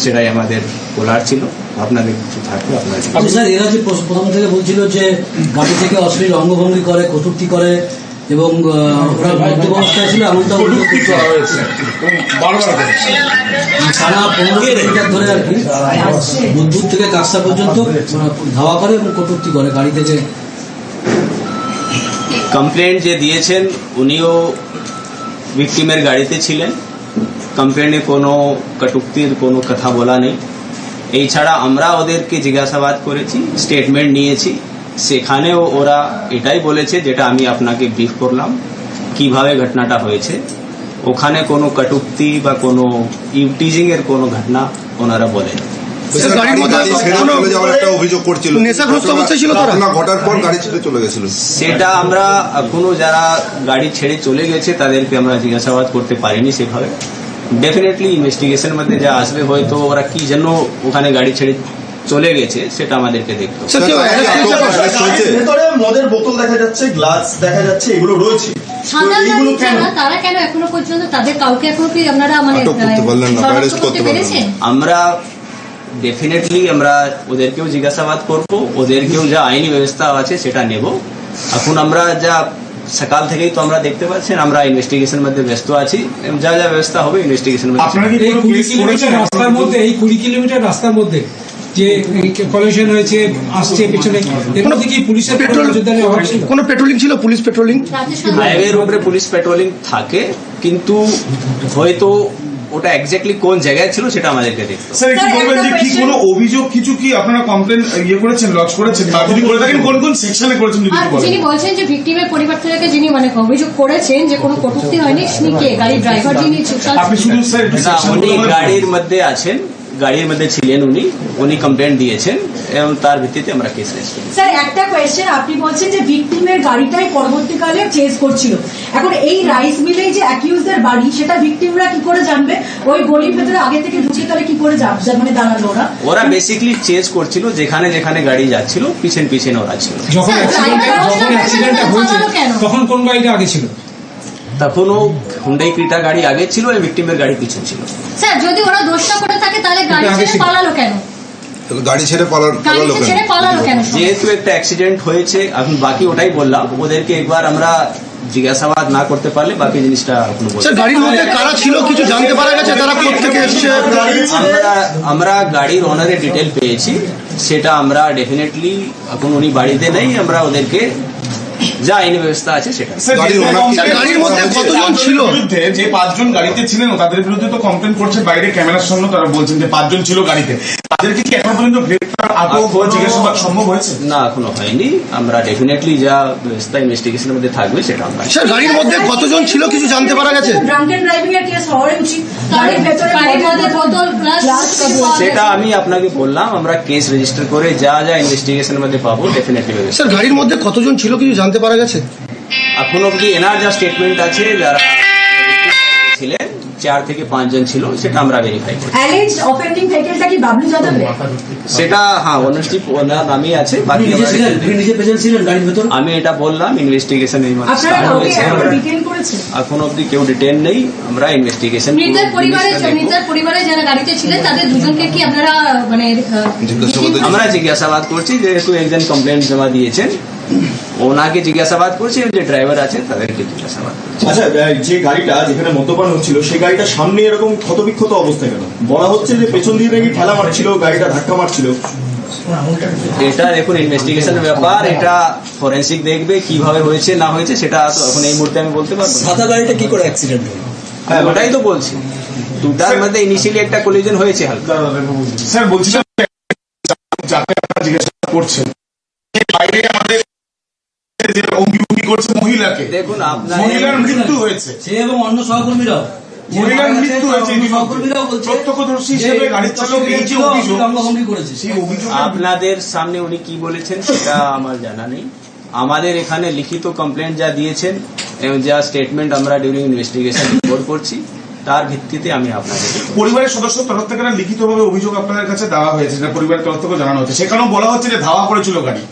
সেটাই আমাদের বলার ছিল। আপনাদের কিছু থাকলে আপনারা। স্যার, এরা যে প্রথম থেকে বলছিল যে গাড়ি থেকে অশ্লীল অঙ্গভঙ্গি করে, কটূক্তি করে এবং ওরা মদ্যপ অবস্থায় ছিল, এমনটা টানা 15 কিলোমিটার ধরে আর কি বুধবুধ থেকে কাকসা পর্যন্ত ধাওয়া করে এবং কটূক্তি করে গাড়ি থেকে। কমপ্লেন্ট যে দিয়েছেন উনিও ভিকটিমের গাড়িতে ছিলেন, কমপ্লেন্টে কোনো কটূক্তির কোনো কথা বলা নেই। এই ছাড়া আমরা ওদেরকে জিজ্ঞাসাবাদ করেছি, স্টেটমেন্ট নিয়েছি, সেখানেও ওরা এটাই বলেছে যেটা আমি আপনাকে ব্রিফ করলাম কিভাবে ঘটনাটা হয়েছে। ওখানে কোনো কটূক্তি বা কোনো ইভটিজিং এর কোনো ঘটনা ওনারা বলেন। সেটা আমরা এখনো যারা গাড়ি ছেড়ে চলে গেছে তাদেরকে আমরা জিজ্ঞাসাবাদ করতে পারিনি সেভাবে। ডেফিনেটলি ইনভেস্টিগেশন মধ্যে যা আসবে, হয়তো ওরা কি জন্য ওখানে গাড়ি ছেড়ে চলে গেছে সেটা আমাদেরকে দেখতে হবে। মদের বোতল দেখা যাচ্ছে, গ্লাস দেখা যাচ্ছে, এগুলো রয়েছে। তারা কেন এখনো পর্যন্ত তাদের কাউকে এখনো কি আপনারা আমরা ডেফিনেটলি আমরা ওদেরকেও জিজ্ঞাসাবাদ করবো, ওদেরকেও যা আইনি ব্যবস্থা আছে সেটা নেব। এখন আমরা যা সকাল থেকেই তো আমরা দেখতে পাচ্ছেন আমরা ইনভেস্টিগেশন মধ্যে ব্যস্ত আছি, যা যা ব্যবস্থা হবে ইনভেস্টিগেশন রাস্তার মধ্যে, এই 20 কিলোমিটার রাস্তার মধ্যে যে কলিশন হয়েছে আসছে পেছনে, এগুলো কি পুলিশের কোনো পেট্রোলিং ছিল? পুলিশ পেট্রোলিং, হাইওয়ের উপরে পুলিশ পেট্রোলিং থাকে, কিন্তু হয়তো ওটা এক্স্যাক্টলি কোন জায়গায় ছিল সেটা আমাদেরকে দেখতে হবে। স্যার কি বলবেন যে কি কোনো অভিযোগ কিছু কি আপনারা কমপ্লেন করেছেন, লজ করেছেন? যদি করে থাকেন কোন কোন সেকশনে করেছেন যদি বলেন। যিনি বলছেন যে ভিকটিমের পরিবার থেকে যিনি অভিযোগ করেছেন যে কোনো কটূক্তি হয়নি, কে গাড়ির ড্রাইভার যিনি, আপনি শুধু স্যার উনি গাড়ির মধ্যে আছেন, গাড়ির মধ্যে ছিলেন, উনি কমপ্লেন্ট দিয়েছেন এবং তার ভিত্তিতে আমরা কেস রেজিস্টার করেছি। স্যার একটা কোয়েশ্চেন, আপনি বলছেন যে ভিকটিমের গাড়িটাই পরবর্তীকালে চেজ করছিল, এখন এই রাইস মিলেই যে অ্যাকিউজদের বাড়ি সেটা ভিকটিমরা কি করে জানবে? ওই গলির ভেতরে আগে থেকে ঢুকে তাহলে কি করে দাঁড়ালো ওরা? বেসিক্যালি চেজ করছিল, যেখানে যেখানে গাড়ি যাচ্ছিল পিছন পিছনে ওরা ছিল। যখন অ্যাক্সিডেন্টটা হয়েছে তখন কোন গাড়িটা আগে ছিল? তখনও হুন্ডাই ক্রিটা গাড়ি আগে ছিল, ওই ভিকটিমের গাড়ি পিছন ছিল। স্যার যদি ওরা দোষটা করে থাকে তাহলে গাড়ি ছেড়ে পালালো কেন? যেহেতু একটা অ্যাক্সিডেন্ট হয়েছে, এখন বাকি ওটাই বললাম, ওদেরকে একবার আমরা জিজ্ঞাসাবাদ না করতে পারলে বাকি জিনিসটা গাড়ির মধ্যে কারা ছিল কিছু জানতে পারা গেছে? তারা কোথেকে এসেছে? আমরা গাড়ির ওনারের ডিটেল পেয়েছি, সেটা আমরা ডেফিনেটলি এখন উনি বাড়িতে নেই, আমরা ওদেরকে যা আইনি ব্যবস্থা আছে সেটা। গাড়ির মধ্যে কতজন ছিল? যে 5 জন গাড়িতে ছিলেন তাদের বিরুদ্ধে তো কমপ্লেন করছে বাইরে ক্যামেরার সামনে, তারা বলছেন যে 5 জন ছিল গাড়িতে, তাদেরকে কি এখনো পর্যন্ত গ্রেফতার জিজ্ঞাসাবাদ সম্ভব হয়েছে? না, এখনো হয়নি। আমরা ডেফিনেটলি যা ব্যবস্থা ইনভেস্টিগেশনের মধ্যে থাকবে সেটা আমরা। গাড়ির মধ্যে কতজন ছিল কিছু জানতে পারা গেছে? সেটা আমি আপনাকে বললাম, আমরা কেস রেজিস্টার করে যা যা ইনভেস্টিগেশনের মধ্যে পাবো ডেফিনেটলি। স্যার গাড়ির মধ্যে কতজন ছিল কিছু জানতে পারা গেছে? এখন অব্দি এনার যা স্টেটমেন্ট আছে যারা ছিলেন 4 থেকে 5 জন ছিল, সেটা আমরা ভেরিফাই করি। সেটা অনেস্টলি ওনার নামই আছে। বাকি আমি এটা বললাম ইনভেস্টিগেশন এখন অব্দি কেউ ডিটেইন নেই, আমরা ইনভেস্টিগেশন। পরিবারে যারা গাড়িতে ছিলেন তাদের দুজনকে কি আপনারা আমরা জিজ্ঞাসাবাদ করছি, যেহেতু একজন কমপ্লেন জমা দিয়েছেন ওনাকে জিজ্ঞাসাবাদ করছি, যে ড্রাইভার আছে তাদেরকে জিজ্ঞাসাবাদ করছি। আচ্ছা, যে গাড়িটা যেখানে মদ্যপান হচ্ছিল সেই গাড়িটা সামনে এরকম ক্ষতবিক্ষত অবস্থা কেন? বলা হচ্ছে যে পেছন দিয়ে নাকি ঠেলা মারছিল, গাড়িটা ধাক্কা মারছিল। এটা দেখুন ইনভেস্টিগেশনের ব্যাপার, এটা ফরেন্সিক দেখবে কিভাবে হয়েছে না হয়েছে, সেটা তো এখন এই মুহূর্তে আমি বলতে পারবো। সাদা গাড়িটা কি করে অ্যাক্সিডেন্ট হলো? ওটাই তো বলছি, দুটার মধ্যে ইনিশিয়ালি একটা কলিশন হয়েছে হালকা। স্যার বলছিলাম যাকে আপনারা জিজ্ঞাসা করছেন বাইরে আমাদের অঙ্গি করছে মহিলাকে, দেখুন আপনার মহিলার মৃত্যু হয়েছে, সে এবং অন্য সহকর্মীরাও মহিলার মৃত্যু হয়েছে, প্রত্যক্ষদর্শী হিসেবে গাড়ির চালক এই যে অভিযোগ করেছে সেই অভিযোগ আপনাদের সামনে উনি কি বলেছেন সেটা আমার জানা নেই। আমাদের এখানে লিখিত কমপ্লেন্ট যা দিয়েছেন এবং যা স্টেটমেন্ট আমরা ডিউরিং ইনভেস্টিগেশন রিপোর্ট করছি তার ভিত্তিতে আমি আপনাদের। পরিবারের সদস্য তরফ থেকে লিখিতভাবে অভিযোগ আপনাদের কাছে দেওয়া হয়েছে, যেটা পরিবারের তরফ থেকে জানানো হচ্ছে, সেখানেও বলা হচ্ছে যে ধাওয়া করেছিল গাড়ি।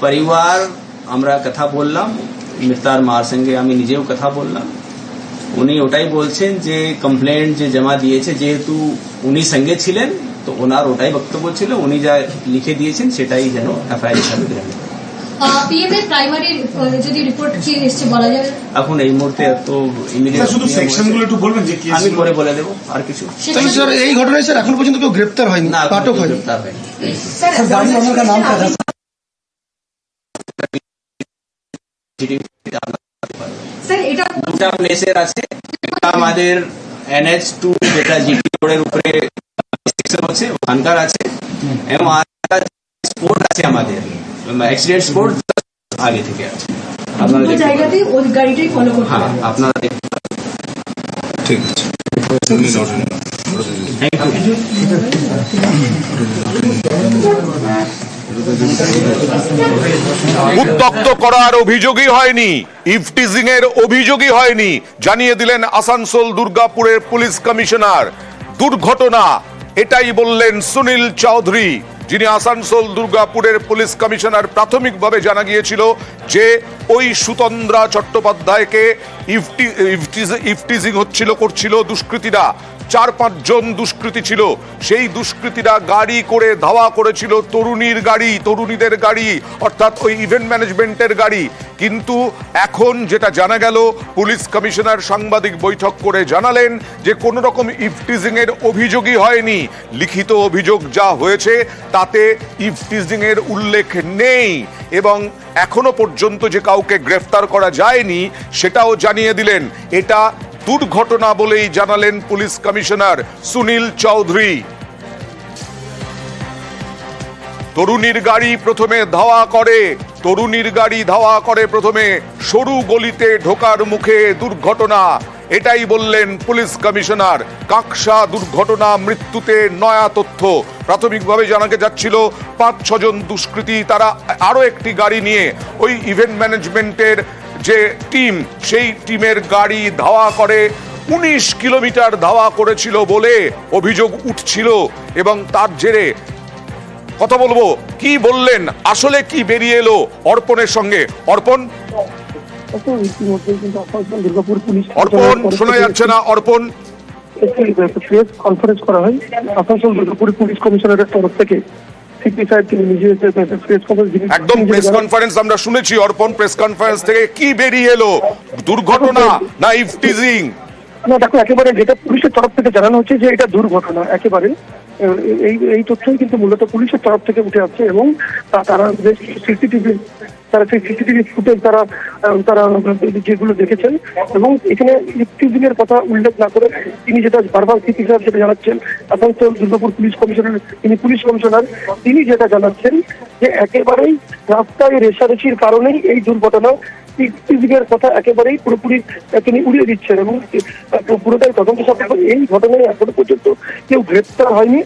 পরিবার আমরা কথা বললাম, মিতার মার সঙ্গে আমি নিজেও কথা বললাম, উনি ওটাই বলছেন যে কমপ্লেন্ট যে জমা দিয়েছে, যেহেতু উনি সঙ্গে ছিলেন তো ওনার ওটাই বক্তব্য ছিল, উনি যা লিখে দিয়েছেন সেটাই যেন এফআইআর হিসাবে গ্রহণ করা। পিএম এর প্রাইমারি যদি রিপোর্ট কি এসছে বলা যাবে? এখন এই মুহূর্তে এত ইমিডিয়েট শুধু সেকশনগুলো একটু বলবেন যে কি আমি পরে বলে দেবো, আর কিছু তাহলে স্যার এই ঘটনায় স্যার এখন পর্যন্ত কেউ গ্রেপ্তার হয়নি, না, আটক হয়নি? গ্রেপ্তার হয়নি। স্যার গাড়ি ওনার का नाम क्या था? স্যার এটা দুটা প্লেসের আছে, একটা আমাদের NH2 যেটা জিটি রোডের উপরে সেকশন আছে ওখানকার আছে, এবং আরেকটা স্পোর্ট আছে আমাদের অ্যাক্সিডেন্ট স্পোর্ট আগে থেকে আছে। আপনারা দুটো দেখতে জায়গাতেই ওই গাড়িটাই ফলো করতে পারেন। হবে। হ্যাঁ, আপনারা দেখতে পারেন। ঠিক আছে। Thank you. উত্তক্ত করার অভিযোগই হয়নি, ইভটিজিং এর অভিযোগই হয়নি, জানিয়ে দিলেন আসানসোল দুর্গাপুরের পুলিশ কমিশনার। দুর্ঘটনা এটাই বললেন সুনীল চৌধুরী, যিনি আসানসোল দুর্গাপুরের পুলিশ কমিশনার। প্রাথমিকভাবে জানা গিয়েছিল যে ওই সুতন্দ্রা চট্টোপাধ্যায়কে ইভটিজিং করছিল দুষ্কৃতীরা। 4-5 জন দুষ্কৃতী ছিল, সেই দুষ্কৃতীরা গাড়ি করে ধাওয়া করেছিল তরুণীর গাড়ি, তরুণীদের গাড়ি, অর্থাৎ ওই ইভেন্ট ম্যানেজমেন্টের গাড়ি। কিন্তু এখন যেটা জানা গেল, পুলিশ কমিশনার সাংবাদিক বৈঠক করে জানালেন যে কোন রকম ইভটিজিং এর অভিযোগই হয়নি। লিখিত অভিযোগ যা হয়েছে তাতে ইভটিজিং এর উল্লেখ নেই, এবং এখনো পর্যন্ত যে কাউকে গ্রেফতার করা যায়নি সেটাও জানিয়ে দিলেন। এটা দুর্ঘটনা বলেই জানালেন পুলিশ কমিশনার সুনীল চৌধুরী। তরুণীর গাড়ি প্রথমে ধাওয়া করে প্রথমে সরু গলিতে ঢোকার মুখে দুর্ঘটনা, এটাই বললেন পুলিশ কমিশনার। কাকসা দুর্ঘটনা, মৃত্যুতে নয়া তথ্য। প্রাথমিকভাবে জানা যাচ্ছিল 5-6 জন দুষ্কৃতী, তারা আরো একটি গাড়ি নিয়ে ওই ইভেন্ট ম্যানেজমেন্টের যে টিম, সেই টিমের গাড়ি ধাওয়া করে 19 কিলোমিটার ধাওয়া করেছিল বলে অভিযোগ উঠছিল, এবং তার জেরে কথা বলবো কি বললেন, আসলে কি বেরিয়ে এলো অর্পণের সঙ্গে। অর্পণ, অর্পণ শোনা যাচ্ছে না। অর্পণ, একটি প্রেস কনফারেন্স করা হয় আসানসোল দুর্গাপুর পুলিশ কমিশনারের তরফ থেকে। একদম প্রেস কনফারেন্স আমরা শুনেছি। অর্পণ, প্রেস কনফারেন্স থেকে কি বেরিয়ে এলো, দুর্ঘটনা না ইভটিজিং? না দেখো, একেবারে যেটা পুলিশের তরফ থেকে জানানো হচ্ছে যে এটা দুর্ঘটনা, একেবারে এই তথ্যই কিন্তু মূলত পুলিশের তরফ থেকে উঠে আসছে, এবং তারা যে সিসিটিভি ফুটেজ তারা যেগুলো দেখেছেন, এবং এখানে ইভটিজিং এর কথা উল্লেখ না করে তিনি যেটা বারবার সিপি সাহেব যেটা জানাচ্ছেন, আসানসোল দুর্গাপুর পুলিশ কমিশনার, তিনি পুলিশ কমিশনার, তিনি যেটা জানাচ্ছেন যে একেবারেই রাস্তায় রেষারেষির কারণেই এই দুর্ঘটনা। ইভটিজিং এর কথা একেবারেই পুরোপুরি তিনি উড়িয়ে দিচ্ছেন, এবং পুরোটাই তদন্ত সাপেক্ষ। এই ঘটনায় এখনো পর্যন্ত কেউ গ্রেপ্তার হয়নি,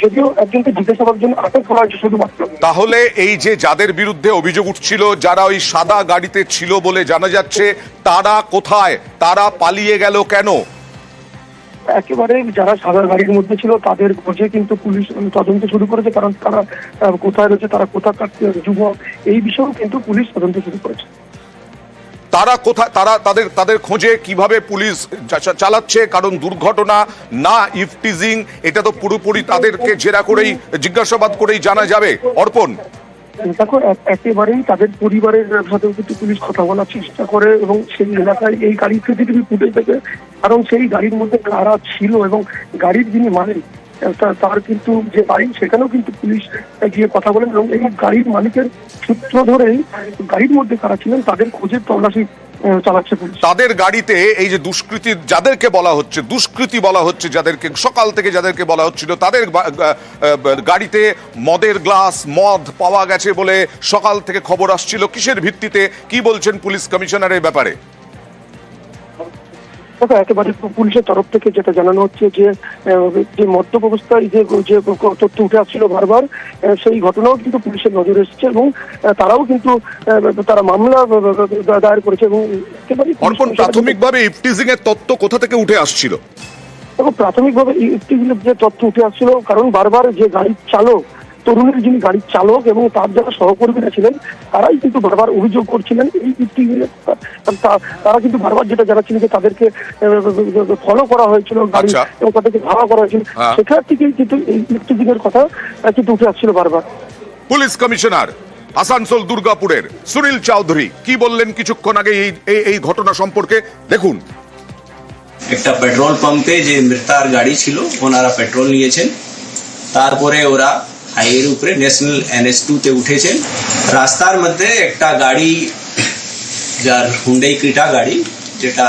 যদিও একজনকে জিজ্ঞাসাবাদের জন্য আটক করা হয়েছে শুধুমাত্র। তাহলে এই যে যাদের বিরুদ্ধে অভিযোগ উঠছিল, যারা ওই সাদা গাড়িতে ছিল বলে জানা যাচ্ছে, তারা কোথায়, তারা পালিয়ে গেল কেন? একেবারে যারা সাদা গাড়ির মধ্যে ছিল তাদের খোঁজে কিন্তু পুলিশ তদন্ত শুরু করেছে, কারণ তারা কোথায় রয়েছে, তারা কোথাকার যুবক, এই বিষয়েও কিন্তু পুলিশ তদন্ত শুরু করেছে। তারা কোথায়, তাদের খোঁজে কিভাবে পুলিশ চালাচ্ছে? কারণ দুর্ঘটনা না ইভটিজিং, এটা তো পুরোপুরি তাদেরকে জেরা করেই, জিজ্ঞাসাবাদ করেই জানা যাবে। অর্পণ, দেখো, একেবারেই তাদের পরিবারের সাথেও কিন্তু পুলিশ কথা বলার চেষ্টা করে, এবং সেই এলাকায় এই গাড়ির সিসিটিভি ফুটেজ থেকে, কারণ সেই গাড়ির মধ্যে কারা ছিল এবং গাড়ির যিনি মালিক তার কিন্তু যে বাড়ি, সেখানেও কিন্তু পুলিশ গিয়ে কথা বলেন, এবং এই গাড়ির মালিকের সূত্র ধরেই গাড়ির মধ্যে কারা ছিলেন তাদের খোঁজের তল্লাশি চালাচ্ছে পুলিশ। তাদের গাড়িতে এই যে দুষ্কৃতী যাদেরকে বলা হচ্ছে, দুষ্কৃতী বলা হচ্ছে যাদেরকে, সকাল থেকে যাদেরকে বলা হচ্ছিল, তাদের গাড়িতে মদের গ্লাস, মদ পাওয়া গেছে বলে সকাল থেকে খবর আসছিল। কিসের ভিত্তিতে, কি বলছেন পুলিশ কমিশনারের ব্যাপারে? একেবারে পুলিশের তরফ থেকে যেটা জানানো হচ্ছে যে মদ্যপ অবস্থায় যে তথ্য উঠে আসছিল বারবার, সেই ঘটনাও কিন্তু পুলিশের নজরে এসেছে, এবং তারাও কিন্তু তারা মামলা দায়ের করেছে। এবং অর্পণ, প্রাথমিকভাবে ইভটিজিং এর তথ্য কোথা থেকে উঠে আসছিল? এবং প্রাথমিকভাবে ইভটিজিং এর যে তথ্য উঠে আসছিল, কারণ বারবার যে গাড়ির চালক তরুণীর যিনি গাড়ির চালক এবং তার যারা সহকর্মীরা ছিলেন তারাই কিন্তু বারবার অভিযোগ করছিলেন এই তারা কিন্তু বারবার যেটা জানাচ্ছিলেন যে তাদেরকে ফলো করা হয়েছিল গাড়ি আচ্ছা। এবং তাদেরকে ধাওয়া করা হয়েছিল, হ্যাঁ। সেখান থেকে কিন্তু এই ইফতিজিংয়ের কথা কিন্তু উঠে আসছিল বারবার। পুলিশ কমিশনার আসানসোল দুর্গাপুরের সুনীল চৌধুরী কি বললেন কিছুক্ষণ আগে এই ঘটনা সম্পর্কে দেখুন। একটা পেট্রোল পাম্পে যে মৃতার গাড়ি ছিল ওনারা পেট্রোল নিয়েছেন, তারপরে ওরা হাইওয়ের উপরে ন্যাশনাল NH2 তে উঠেছেন। রাস্তার মধ্যে একটা গাড়ি, যার হুন্ডাই ক্রিটা গাড়ি যেটা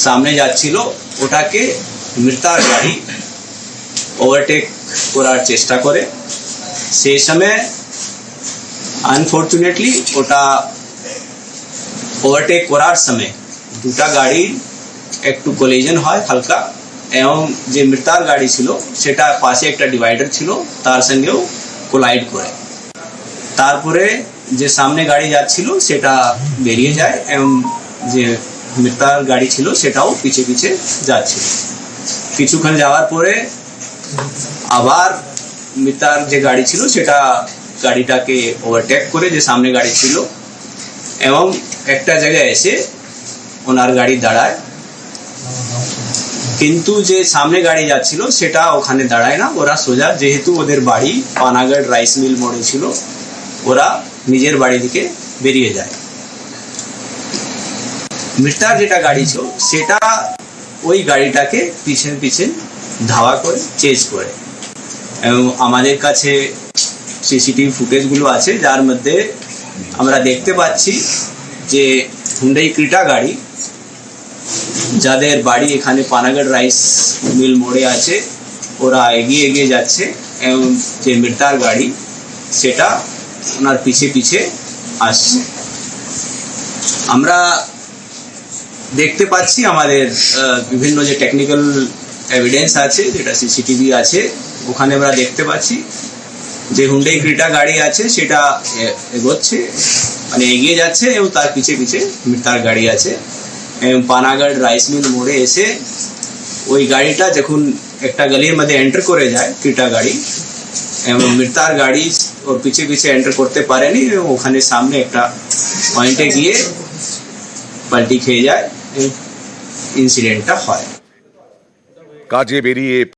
সামনে যাচ্ছিল, ওটাকে মৃতার গাড়ি ওভারটেক করার চেষ্টা করে। সেই সময় আনফর্চুনেটলি ওটা ওভারটেক করার সময় দুটা গাড়ি একটু কোলিজন হয় হালকা, এবং যে মৃতার গাড়ি ছিল সেটা পাশে একটা ডিভাইডার ছিল তার সঙ্গেও কোলাইড করে। তারপরে যে সামনে গাড়ি যাচ্ছিল সেটা বেরিয়ে যায় এবং যে মৃতার গাড়ি ছিল সেটাও পিছে পিছে যাচ্ছিল। কিছুক্ষণ যাওয়ার পরে আবার মৃতার যে গাড়ি ছিল সেটা গাড়িটাকে ওভারটেক করে যে সামনে গাড়ি ছিল এবং একটা জায়গায় এসে ওনার গাড়ি দাঁড়ায়, কিন্তু যে সামনে গাড়ি যাচ্ছিল সেটা ওখানে দাঁড়ায় না। ওরা সোজা, যেহেতু ওদের বাড়ি পানাগড় রাইস মিল মোড়ে ছিল, ওরা নিজের বাড়ি দিকে বেরিয়ে যায়। মৃতার যেটা গাড়ি ছিল সেটা ওই গাড়িটাকে পিছন পিছন ধাওয়া করে চেজ করে, এবং আমাদের কাছে সিসিটিভি ফুটেজগুলো আছে যার মধ্যে আমরা দেখতে পাচ্ছি যে হুন্ডাই ক্রিটা গাড়ি, যাদের বাড়ি এখানে পানাগড় রাইস মিল মোড়ে আছে, ওরা এগিয়ে এগিয়ে যাচ্ছে এবং যে মৃতার গাড়ি সেটা ওনার পিছে পিছে আসছে। আমরা দেখতে পাচ্ছি আমাদের বিভিন্ন যে টেকনিক্যাল এভিডেন্স আছে, যেটা সিসিটিভি আছে, ওখানে আমরা দেখতে পাচ্ছি যে হুন্ডাই ক্রিটা গাড়ি আছে সেটা এগোচ্ছে, মানে এগিয়ে যাচ্ছে, এবং তার পিছে পিছে মৃতার গাড়ি আছে। এবং পানাগড় রাইস মিল মোড়ে এসে ওই গাড়িটা যখন একটা গলির মধ্যে এন্টার করে যায় ক্রিটা গাড়ি, এবং মৃতার গাড়ি ওর পিছে পিছে এন্টার করতে পারেনি, এবং ওখানে সামনে একটা পয়েন্টে গিয়ে পাল্টি খেয়ে যায়, ইনসিডেন্টটা হয়। কাজে বেরিয়ে